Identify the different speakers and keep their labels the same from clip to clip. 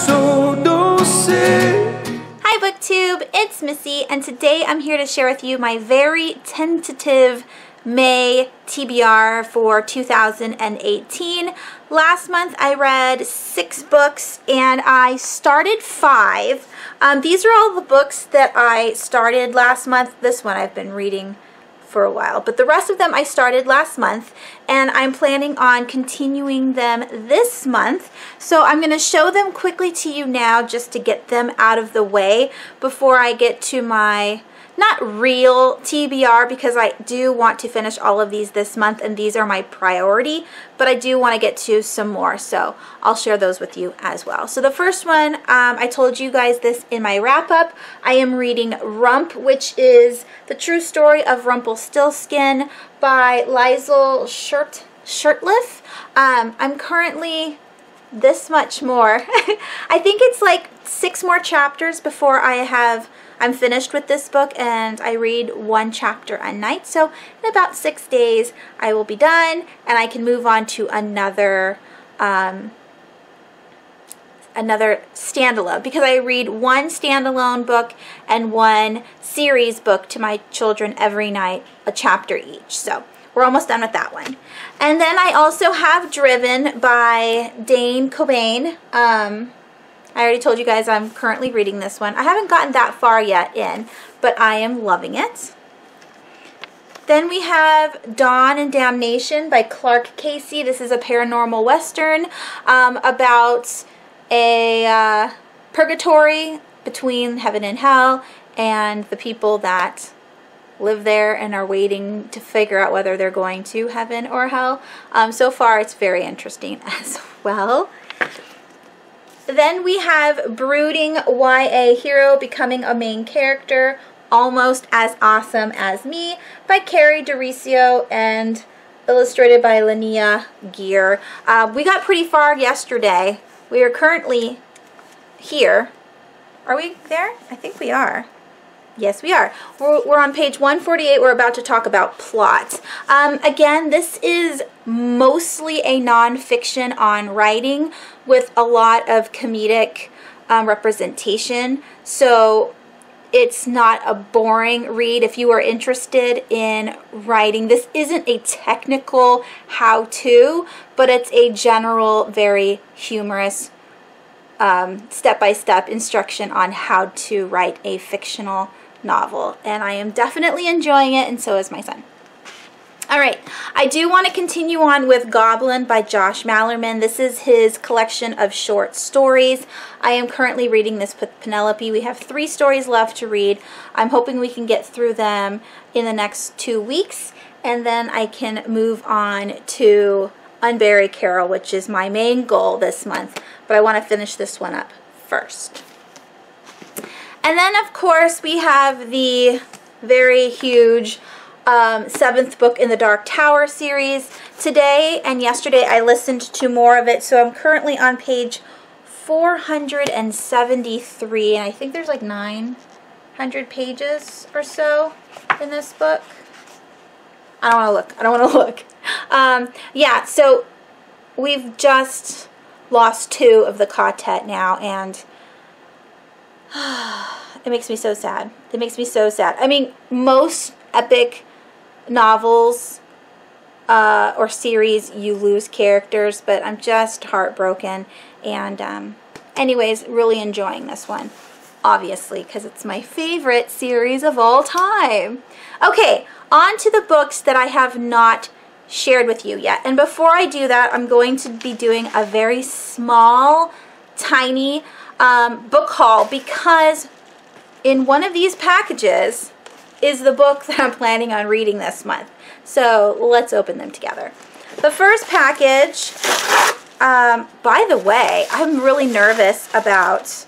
Speaker 1: so don't say.
Speaker 2: Hi BookTube, it's Missy, and today I'm here to share with you my very tentative May TBR for 2018. Last month I read 6 books and I started 5. These are all the books that I started last month. This one I've been reading for a while, but the rest of them I started last month, and I'm planning on continuing them this month. So I'm going to show them quickly to you now just to get them out of the way before I get to my not real TBR, because I do want to finish all of these this month and these are my priority, but I do want to get to some more, so I'll share those with you as well. So the first one, I told you guys this in my wrap-up. I am reading Rump, which is the true story of Rumpelstiltskin by Liesl Shirtliff. I'm currently this much more. I think it's like 6 more chapters before I'm finished with this book, and I read 1 chapter a night. So in about 6 days I will be done and I can move on to another standalone, because I read 1 standalone book and 1 series book to my children every night, a chapter each. So we're almost done with that one. And then I also have Driven by Dane Cobain. I already told you guys I'm currently reading this one. I haven't gotten that far yet in, but I am loving it. Then we have Dawn and Damnation by Clark Casey. This is a paranormal western about a purgatory between heaven and hell and the people that live there and are waiting to figure out whether they're going to heaven or hell. So far it's very interesting as well. Then we have Brooding YA Hero Becoming a Main Character, Almost as Awesome as Me by Carrie D'Aricio and illustrated by Linnea Gear. We got pretty far yesterday. We are currently here. Are we there? I think we are. Yes, we are. We're on page 148. We're about to talk about plot. Again, this is mostly a nonfiction on writing with a lot of comedic representation. So it's not a boring read if you are interested in writing. This isn't a technical how-to, but it's a general, very humorous step-by-step instruction on how to write a fictional novel, and I am definitely enjoying it, and so is my son. Alright, I do want to continue on with Goblin by Josh Malerman. This is his collection of short stories. I am currently reading this with Penelope. We have 3 stories left to read. I'm hoping we can get through them in the next 2 weeks, and then I can move on to Unbury Carol, which is my main goal this month, but I want to finish this one up first. And then, of course, we have the very huge 7th book in the Dark Tower series. Today and yesterday I listened to more of it, so I'm currently on page 473, and I think there's like 900 pages or so in this book. I don't want to look. Yeah, so we've just lost 2 of the quartet now, and it makes me so sad. It makes me so sad. I mean, most epic novels or series, you lose characters, but I'm just heartbroken. And anyways, really enjoying this one, obviously, because it's my favorite series of all time. Okay, on to the books that I have not shared with you yet. And before I do that, I'm going to be doing a very small, tiny book haul, because in one of these packages is the book that I'm planning on reading this month. So let's open them together. The first package, by the way, I'm really nervous about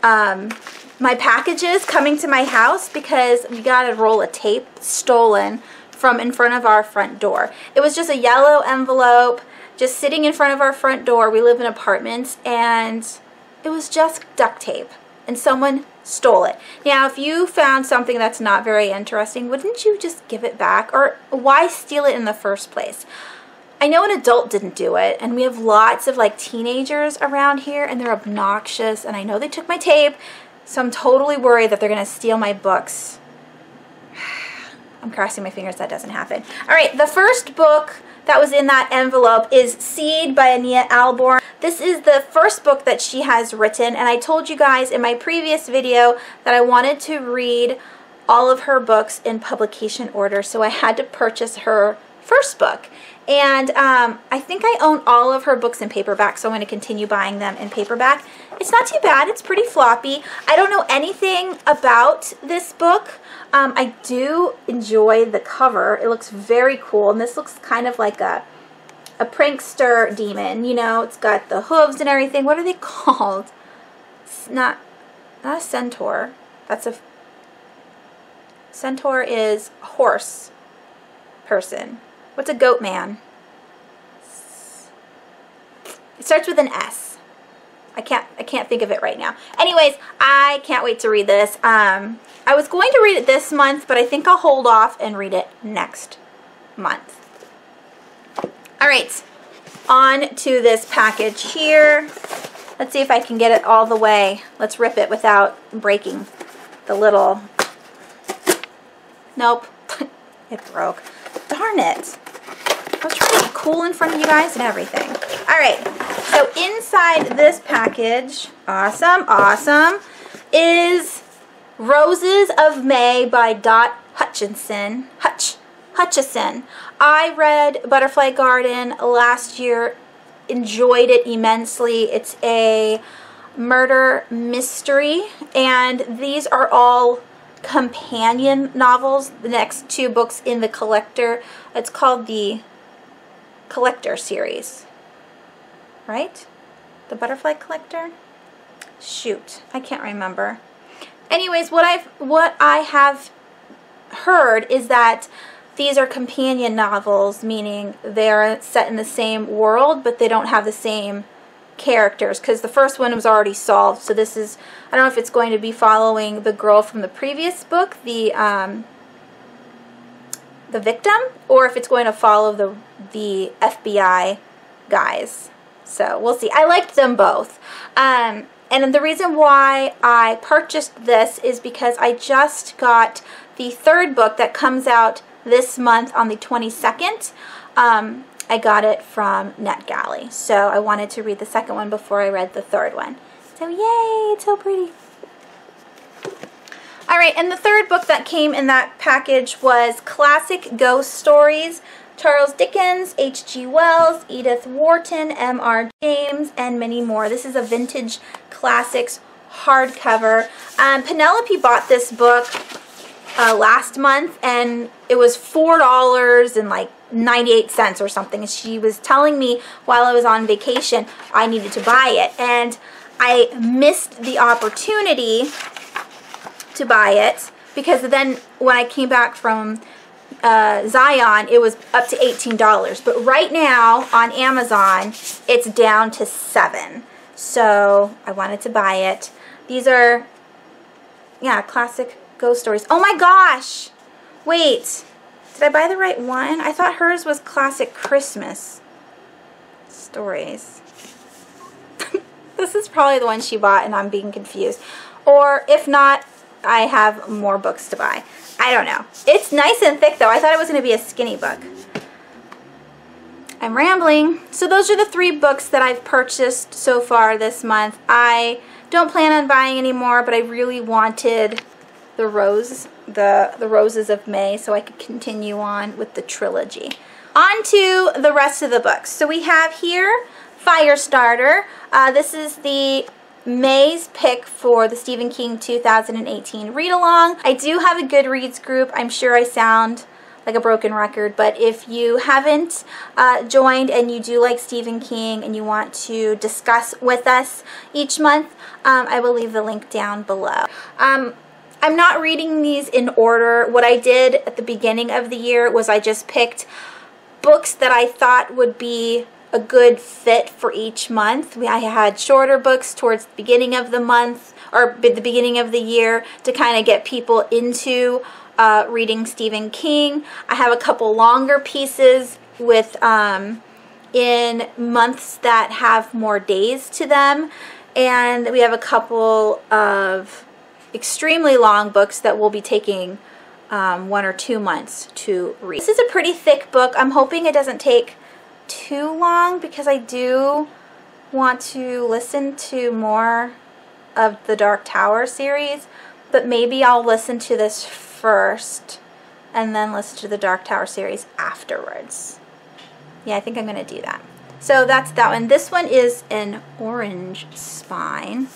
Speaker 2: my packages coming to my house, because we got a roll of tape stolen from in front of our front door. It was just a yellow envelope just sitting in front of our front door. We live in apartments, and it was just duct tape, and someone stole it. Now, if you found something that's not very interesting, wouldn't you just give it back? Or why steal it in the first place? I know an adult didn't do it, and we have lots of like teenagers around here, and they're obnoxious, and I know they took my tape, so I'm totally worried that they're gonna steal my books. I'm crossing my fingers that doesn't happen. All right, the first book that was in that envelope is Seed by Ania Alborn. This is the first book that she has written, and I told you guys in my previous video that I wanted to read all of her books in publication order, so I had to purchase her first book. And I think I own all of her books in paperback, so I'm going to continue buying them in paperback. It's not too bad. It's pretty floppy. I don't know anything about this book. I do enjoy the cover. It looks very cool, and this looks kind of like a prankster demon. You know, it's got the hooves and everything. What are they called? It's not a centaur. Centaur is a horse person. What's a goat man? It starts with an S. I can't think of it right now. Anyways, I can't wait to read this. I was going to read it this month, but I think I'll hold off and read it next month. All right, on to this package here. Let's see if I can get it all the way. Let's rip it without breaking the little... Nope, it broke. Darn it. I was trying to be cool in front of you guys and everything. All right, so inside this package, awesome, is Roses of May by Dot Hutchison. I read Butterfly Garden last year, enjoyed it immensely. It's a murder mystery, and these are all companion novels. The next two books in the collector, it's called the Collector series, right? The Butterfly Collector? Shoot, I can't remember. Anyways, what I have heard is that these are companion novels, meaning they're set in the same world, but they don't have the same characters, because the first one was already solved. So this is, I don't know if it's going to be following the girl from the previous book, the victim, or if it's going to follow the FBI guys. So we'll see. I liked them both. And the reason why I purchased this is because I just got the third book that comes out this month on the 22nd. I got it from NetGalley, so I wanted to read the second one before I read the third one. So yay, it's so pretty. Alright, and the third book that came in that package was Classic Ghost Stories, Charles Dickens, H.G. Wells, Edith Wharton, M.R. James, and many more. This is a vintage classics hardcover. Penelope bought this book last month, and it was $4 and like 98 cents or something. She was telling me while I was on vacation I needed to buy it, and I missed the opportunity to buy it because then when I came back from Zion, it was up to $18, but right now on Amazon it's down to $7. So I wanted to buy it. These are, yeah, Classic Ghost Stories. Oh my gosh! Wait, did I buy the right one? I thought hers was Classic Christmas Stories. This is probably the one she bought and I'm being confused. Or if not, I have more books to buy. I don't know. It's nice and thick though. I thought it was going to be a skinny book. I'm rambling. So those are the 3 books that I've purchased so far this month. I don't plan on buying any more, but I really wanted the Roses of May so I could continue on with the trilogy. On to the rest of the books. So we have here Firestarter. This is the May's pick for the Stephen King 2018 read-along. I do have a Goodreads group. I'm sure I sound like a broken record, but if you haven't joined and you do like Stephen King and you want to discuss with us each month, I will leave the link down below. I'm not reading these in order. What I did at the beginning of the year was I just picked books that I thought would be a good fit for each month. I had shorter books towards the beginning of the month or the beginning of the year to kind of get people into reading Stephen King. I have a couple longer pieces with in months that have more days to them. And we have a couple of extremely long books that will be taking 1 or 2 months to read. This is a pretty thick book. I'm hoping it doesn't take too long because I do want to listen to more of the Dark Tower series, but maybe I'll listen to this first and then listen to the Dark Tower series afterwards. Yeah, I think I'm going to do that. So that's that one. This one is an orange spine.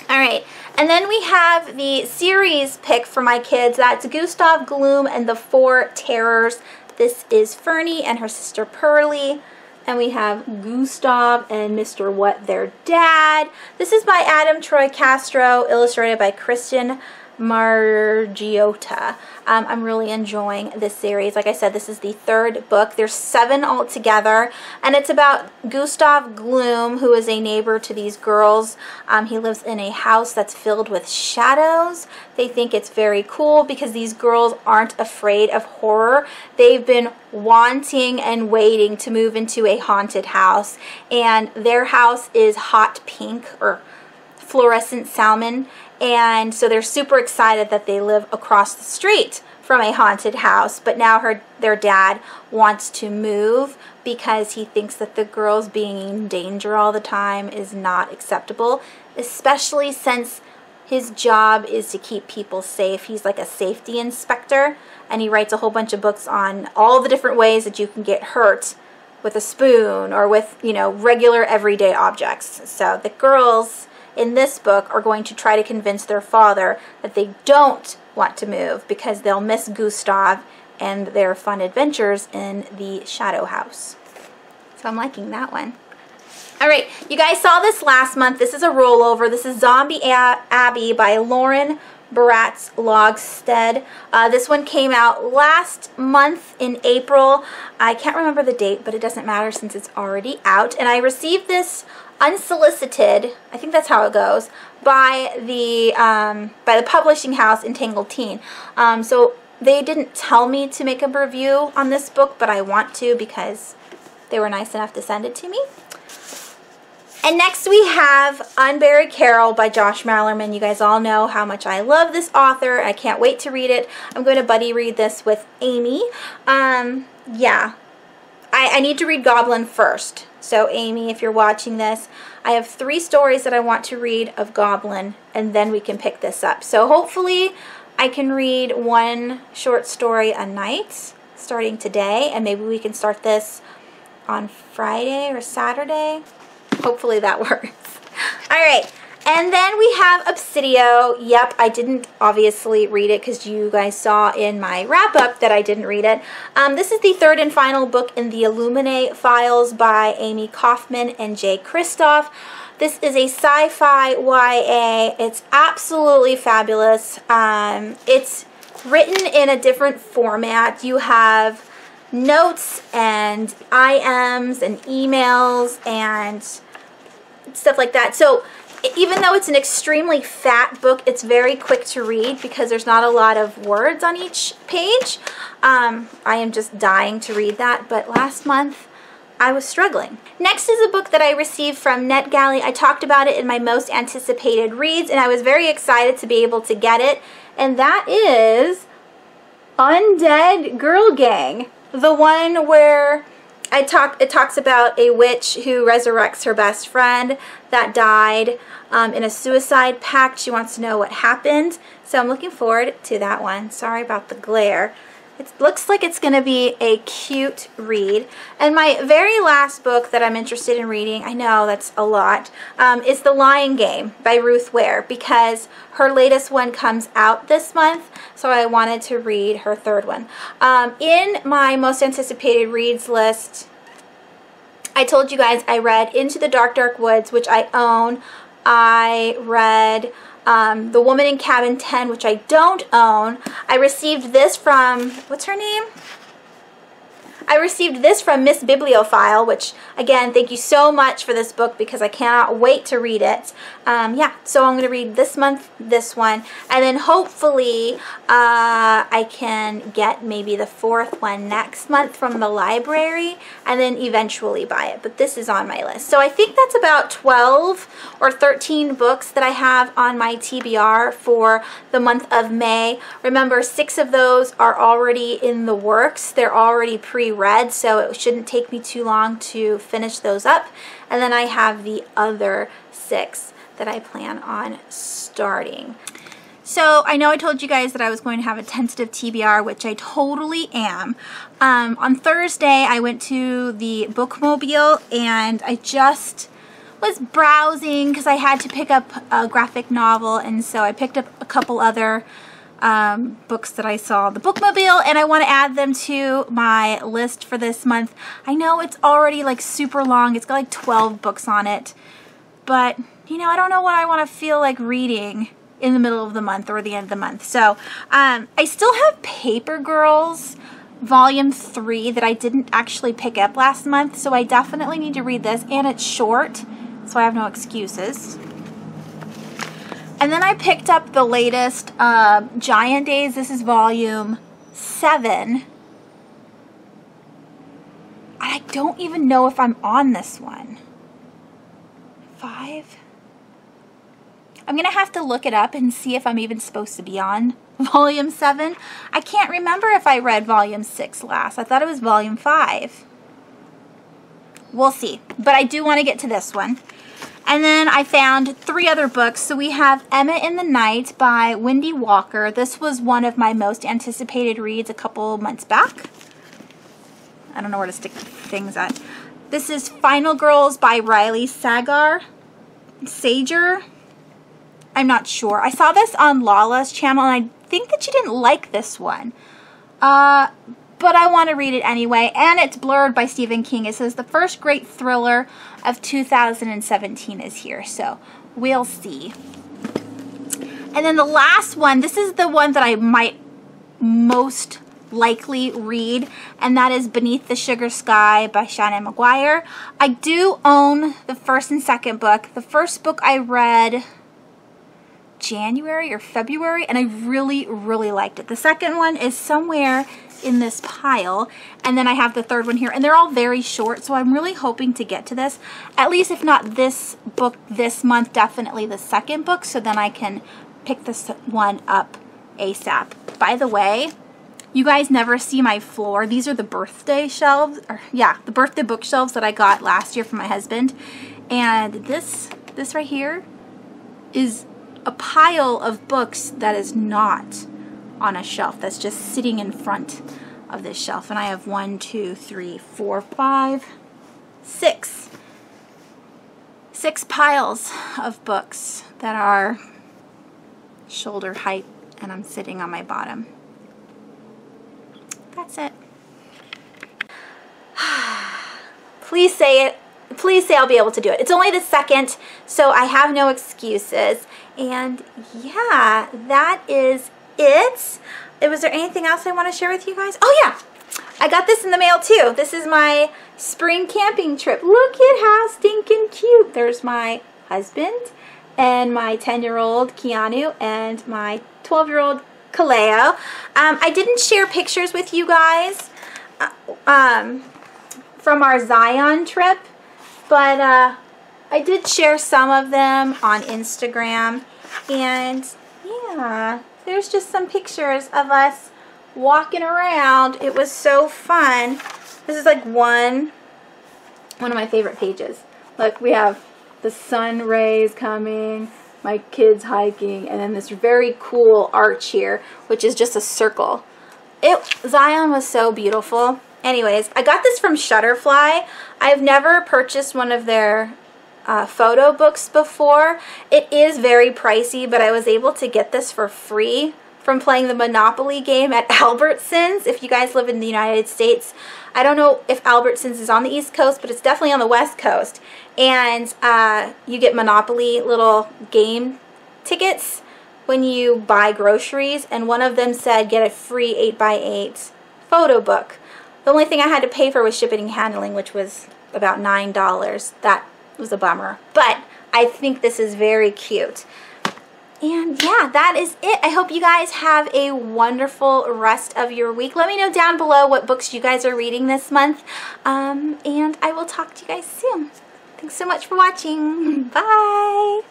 Speaker 2: All right, and then we have the series pick for my kids. That's Gustav Gloom and the Four Terrors. This is Fernie and her sister Pearlie. And we have Gustav and Mr. What, Their Dad. This is by Adam Troy Castro, illustrated by Kristen Margiotta. I'm really enjoying this series. Like I said, this is the 3rd book. There's 7 altogether, and it's about Gustav Gloom, who is a neighbor to these girls. He lives in a house that's filled with shadows. They think it's very cool because these girls aren't afraid of horror. They've been wanting and waiting to move into a haunted house, and their house is hot pink or fluorescent salmon. And so they're super excited that they live across the street from a haunted house. But now their dad wants to move because he thinks that the girls being in danger all the time is not acceptable, especially since his job is to keep people safe. He's like a safety inspector, and he writes a whole bunch of books on all the different ways that you can get hurt with a spoon or with, you know, regular everyday objects. So the girls in this book are going to try to convince their father that they don't want to move because they'll miss Gustav and their fun adventures in the shadow house. So I'm liking that one. All right, you guys saw this last month. This is a rollover. This is Zombie Abbey by Lauren Baratz Logstead. This one came out last month in April. I can't remember the date, but it doesn't matter since it's already out. And I received this unsolicited, I think that's how it goes, by the publishing house Entangled Teen. So they didn't tell me to make a review on this book, but I want to because they were nice enough to send it to me. And next we have Unburied Carol by Josh Malerman. You guys all know how much I love this author. I can't wait to read it. I'm going to buddy read this with Amy. Yeah, I need to read Goblin first. So Amy, if you're watching this, I have 3 stories that I want to read of Goblin, and then we can pick this up. So hopefully I can read 1 short story a night starting today, and maybe we can start this on Friday or Saturday. Hopefully that works. All right, and then we have Obsidio. Yep, I didn't obviously read it because you guys saw in my wrap-up that I didn't read it. This is the 3rd and final book in the Illuminae files by Amy Kaufman and Jay Kristoff. This is a sci-fi YA. It's absolutely fabulous. It's written in a different format. You have notes and IMs and emails and stuff like that. So even though it's an extremely fat book, it's very quick to read because there's not a lot of words on each page. I am just dying to read that, but last month I was struggling. Next is a book that I received from NetGalley. I talked about it in my most anticipated reads, and I was very excited to be able to get it, and that is Undead Girl Gang, the one where it talks about a witch who resurrects her best friend that died in a suicide pact. She wants to know what happened. So I'm looking forward to that one. Sorry about the glare. It looks like it's going to be a cute read. And my very last book that I'm interested in reading, I know that's a lot, is The Lying Game by Ruth Ware, because her latest one comes out this month, so I wanted to read her 3rd one. In my most anticipated reads list, I told you guys I read Into the Dark, Dark Woods, which I own. I read The Woman in Cabin 10, which I don't own. I received this from, what's her name? I received this from Miss Bibliophile, which, again, thank you so much for this book because I cannot wait to read it. Yeah, so I'm going to read this month, this one, and then hopefully I can get maybe the 4th one next month from the library and then eventually buy it. But this is on my list. So I think that's about 12 or 13 books that I have on my TBR for the month of May. Remember, 6 of those are already in the works. They're already pre-read, so it shouldn't take me too long to finish those up. And then I have the other 6 that I plan on starting. So I know I told you guys that I was going to have a tentative TBR, which I totally am. On Thursday, I went to the bookmobile and I just was browsing because I had to pick up a graphic novel, and so I picked up a couple other books that I saw at the bookmobile, and I want to add them to my list for this month. I know it's already like super long. It's got like 12 books on it, but you know, I don't know what I want to feel like reading in the middle of the month or the end of the month. So I still have Paper Girls Volume 3 that I didn't actually pick up last month, so I definitely need to read this, and it's short, so I have no excuses. And then I picked up the latest Giant Days. This is Volume 7. And I don't even know if I'm on this one. 5? I'm going to have to look it up and see if I'm even supposed to be on Volume 7. I can't remember if I read Volume 6 last. I thought it was Volume 5. We'll see. But I do want to get to this one. And then I found 3 other books. So we have Emma in the Night by Wendy Walker. This was one of my most anticipated reads a couple months back. I don't know where to stick things at. This is Final Girls by Riley Sager. I'm not sure. I saw this on Lala's channel, and I think that she didn't like this one. But I want to read it anyway, and it's blurred by Stephen King. It says the first great thriller of 2017 is here, so we'll see. And then the last one, this is the one that I might most likely read, and that is Beneath the Sugar Sky by Shannon McGuire. I do own the first and second book. The first book I read January or February, and I really, really liked it. The second one is somewhere in this pile, and then I have the third one here, and they're all very short, so I'm really hoping to get to this, at least if not this book this month, definitely the second book, so then I can pick this one up ASAP. By the way, you guys never see my floor. These are the birthday shelves, or yeah, the birthday bookshelves that I got last year from my husband, and this right here is a pile of books that is not on a shelf, that's just sitting in front of this shelf. And I have 1, 2, 3, 4, 5, 6 piles of books that are shoulder height, and I'm sitting on my bottom. That's it. Please say it. Please say I'll be able to do it. It's only the second, so I have no excuses. And yeah, that is it. Was there anything else I want to share with you guys? Oh yeah, I got this in the mail too. This is my spring camping trip. Look at how stinking cute. There's my husband and my 10-year-old Keanu and my 12-year-old Kaleo. I didn't share pictures with you guys from our Zion trip, but I did share some of them on Instagram, and yeah, there's just some pictures of us walking around. It was so fun. This is like one of my favorite pages. Look, we have the sun rays coming, my kids hiking, and then this very cool arch here, which is just a circle. Zion was so beautiful. Anyways, I got this from Shutterfly. I've never purchased one of their photo books before. It is very pricey, but I was able to get this for free from playing the Monopoly game at Albertsons. If you guys live in the United States, I don't know if Albertsons is on the East Coast, but it's definitely on the West Coast. And you get Monopoly little game tickets when you buy groceries, and one of them said get a free 8x8 photo book. The only thing I had to pay for was shipping and handling, which was about $9. That was a bummer. But I think this is very cute. And yeah, that is it. I hope you guys have a wonderful rest of your week. Let me know down below what books you guys are reading this month. And I will talk to you guys soon. Thanks so much for watching. Bye.